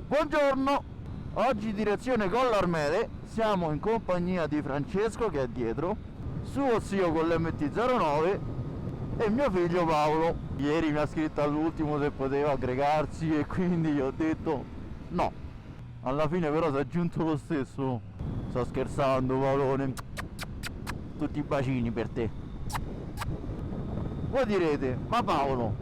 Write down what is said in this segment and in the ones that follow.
Buongiorno, oggi direzione Colle Armede, siamo in compagnia di Francesco che è dietro, suo zio con l'MT-09 e mio figlio Paolo. Ieri mi ha scritto all'ultimo se poteva aggregarsi e quindi gli ho detto no. Alla fine però si è aggiunto lo stesso. Sto scherzando Paolone, tutti i bacini per te. Voi direte, ma Paolo,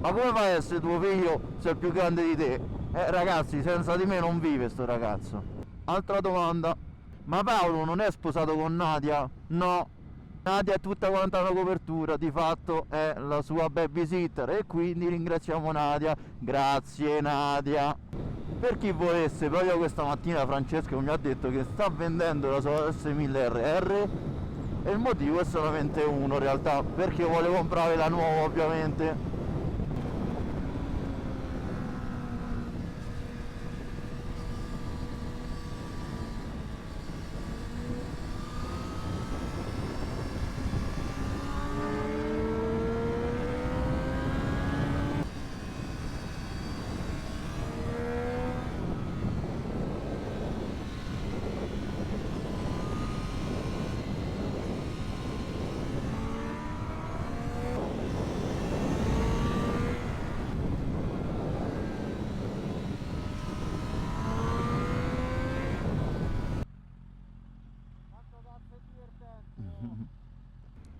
ma come fa a essere tuo figlio se è più grande di te? Ragazzi, senza di me non vive sto ragazzo. Altra domanda, ma Paolo non è sposato con Nadia? No, Nadia è tutta quanta una copertura, di fatto è la sua babysitter e quindi ringraziamo Nadia. Grazie Nadia. Per chi volesse, proprio questa mattina Francesco mi ha detto che sta vendendo la sua S1000RR e il motivo è solamente uno in realtà, perché vuole comprare la nuova ovviamente.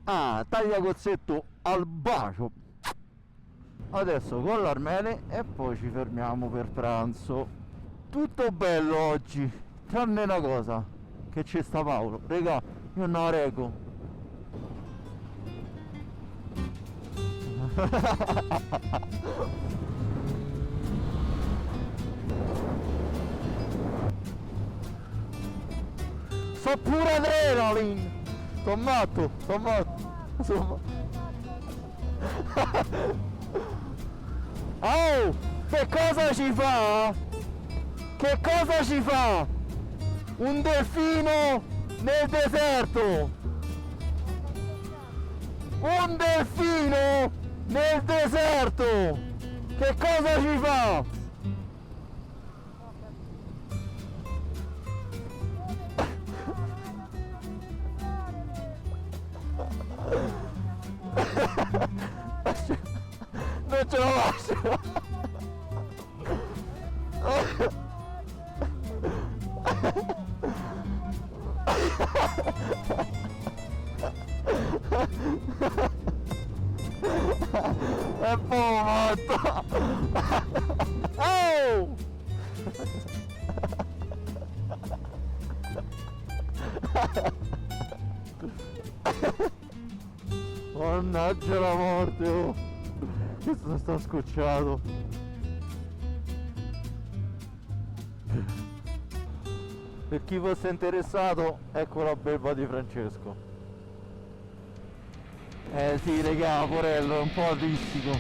Ah, tagliacozzetto al bacio. Adesso con l'Armene e poi ci fermiamo per pranzo. Tutto bello oggi, tranne una cosa, che c'è sta Paolo. Regà, io non la reggo. So pure adrenalin. Sono matto, sono matto. Oh, che cosa ci fa? Che cosa ci fa? Un delfino nel deserto. Un delfino nel deserto. Che cosa ci fa? Non ce la faccio. È matto. Oh! Mannaggia la morte, oh! Questo sta scocciato. Per chi fosse interessato, ecco la belva di Francesco. Sì, regà, Porello, è un po' artistico.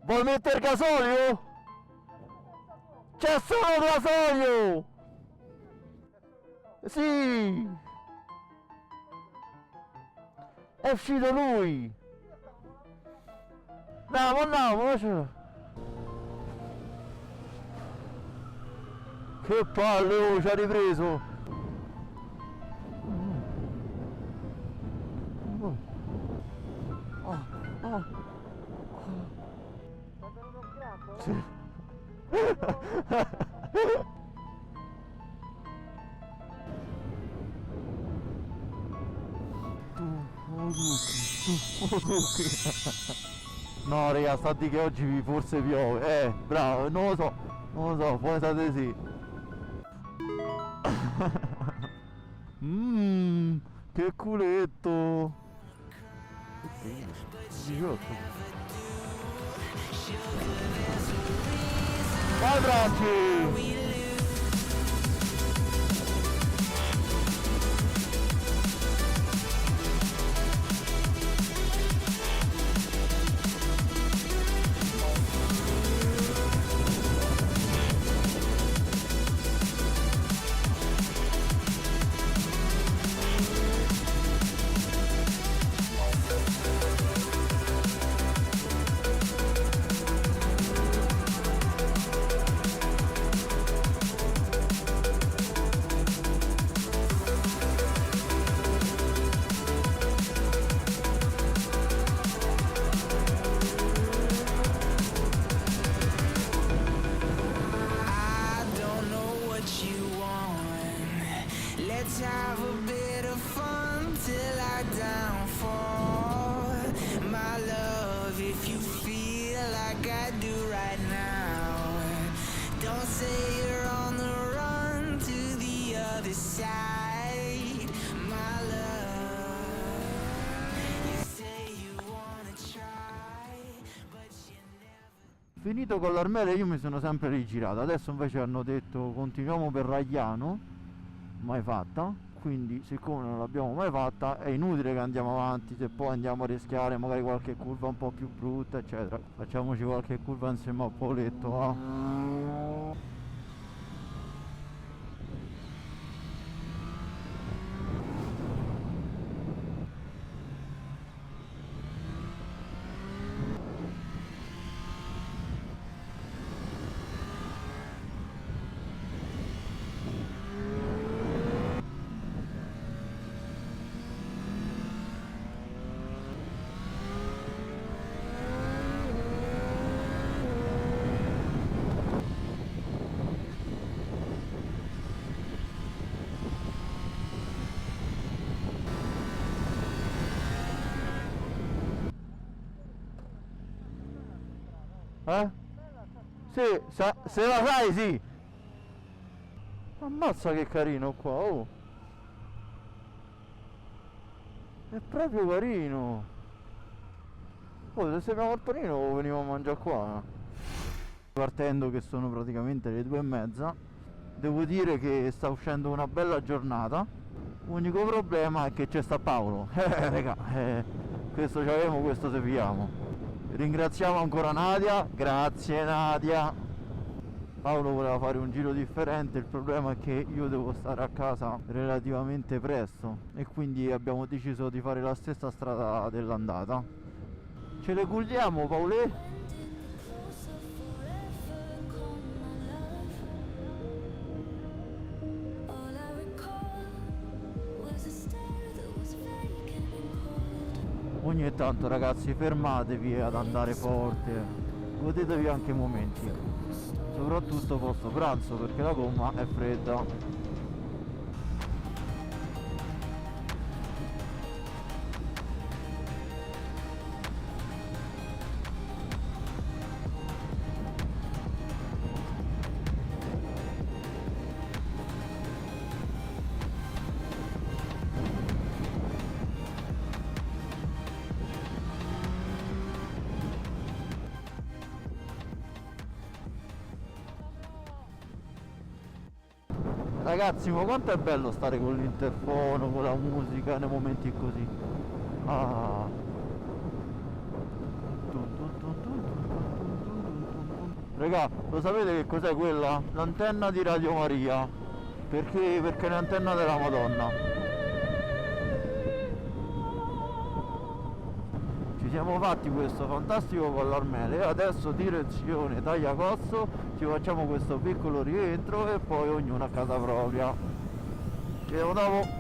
Vuoi mettere gasolio? C'è solo gasolio! Sì! È uscito lui! Andiamo, che palle, oh, ci ha ripreso! Sì. No raga, sta di che oggi forse piove, bravo, non lo so, poi state sì. Che culetto. Vai Franci! Finito con l'Armele io mi sono sempre rigirato, adesso invece hanno detto continuiamo per Ragliano, mai fatta, quindi siccome non l'abbiamo mai fatta è inutile che andiamo avanti, se poi andiamo a rischiare magari qualche curva un po' più brutta eccetera. Facciamoci qualche curva insieme a Pauletto, va? Eh? Sì, se la sai sì. Ammazza che carino qua, oh. È proprio carino. Oh, se siamo al Torino venivo a mangiare qua. Partendo che sono praticamente le 2:30, devo dire che sta uscendo una bella giornata. L'unico problema è che c'è sta Paolo. Raga, questo c'avevamo, questo seguiamo. Ringraziamo ancora Nadia, grazie Nadia. Paolo voleva fare un giro differente, il problema è che io devo stare a casa relativamente presto e quindi abbiamo deciso di fare la stessa strada dell'andata. Ce le culiamo Paolè? Ogni tanto ragazzi fermatevi ad andare forte, godetevi anche i momenti, soprattutto post pranzo perché la gomma è fredda. Ragazzi, ma quanto è bello stare con l'interfono, con la musica nei momenti così. Ah. Raga, lo sapete che cos'è quella? L'antenna di Radio Maria. Perché? Perché è l'antenna della Madonna. Ci siamo fatti questo fantastico collarmele e adesso direzione Tagliacozzo, ci facciamo questo piccolo rientro e poi ognuno a casa propria. Ci vediamo dopo.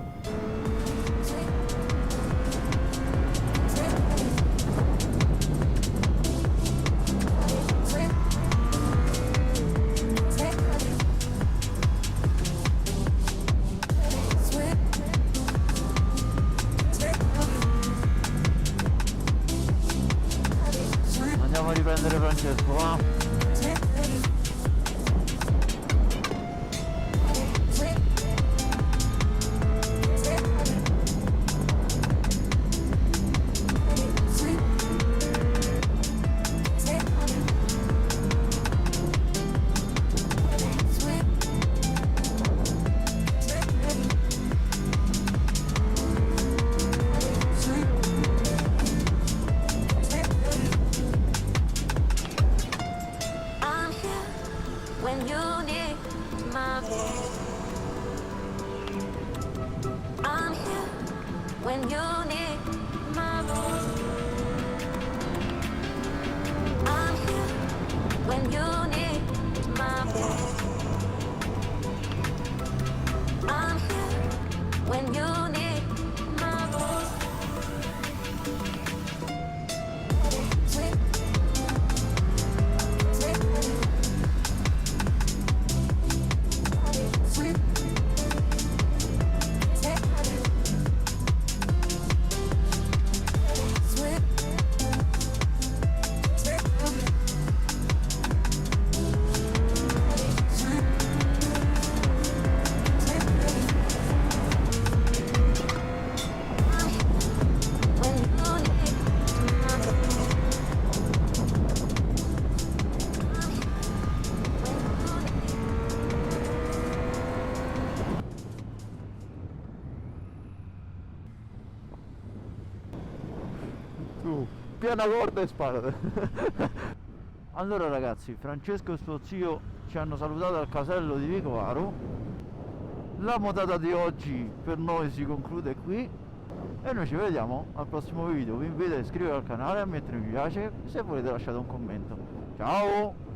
Andiamo a riprendere Francesco, va? Tu, piena corda e sparate. Allora ragazzi, Francesco e suo zio ci hanno salutato al casello di Vicovaro. La motata di oggi per noi si conclude qui e noi ci vediamo al prossimo video. Vi invito a iscrivervi al canale e a mettere mi piace se volete lasciate un commento. Ciao!